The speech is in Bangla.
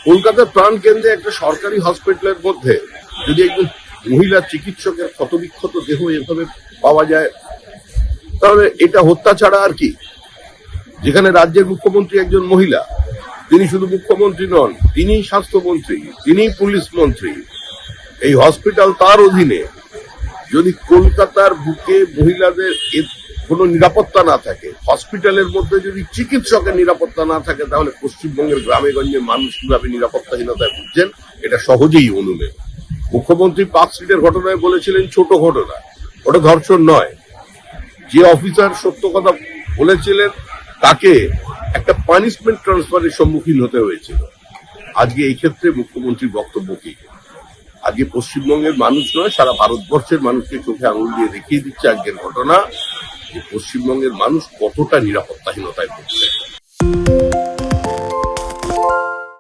কলকাতার প্রাণ কেন্দ্রে একটা সরকারি হসপিটালের মধ্যে যদি একজন মহিলা চিকিৎসকের ক্ষতবিক্ষত দেহ এভাবে পাওয়া যায়, তাহলে এটা হত্যা ছাড়া আর কি? যেখানে রাজ্যের মুখ্যমন্ত্রী একজন মহিলা, তিনি শুধু মুখ্যমন্ত্রী নন, তিনি স্বাস্থ্যমন্ত্রী, তিনি পুলিশ মন্ত্রী, এই হসপিটাল তার অধীনে। যদি কলকাতার বুকে মহিলাদের কোনো নিরাপত্তা না থাকে, হসপিটালের মধ্যে যদি চিকিৎসকের নিরাপত্তা না থাকে, তাহলে পশ্চিমবঙ্গের গ্রামে গঞ্জে মানুষ কিভাবে নিরাপত্তাহীনতায় ভুগছেন এটা সহজেই অনুমেয়। মুখ্যমন্ত্রী পার্ক স্ট্রিটের ঘটনায় বলেছিলেন ছোট ঘটনা, ওটা ধর্ষণ নয়। যে অফিসার সত্য কথা বলেছিলেন তাকে একটা পানিশমেন্ট ট্রান্সফারের সম্মুখীন হতে হয়েছিল। আজকে এই ক্ষেত্রে মুখ্যমন্ত্রীর বক্তব্য কি? আজকে পশ্চিমবঙ্গের মানুষ নয়, সারা ভারতবর্ষের মানুষকে চোখে আঙুল দিয়ে দেখিয়ে দিচ্ছে আজকের ঘটনা যে পশ্চিমবঙ্গের মানুষ কতটা নিরাপত্তাহীনতায় ভুগছে।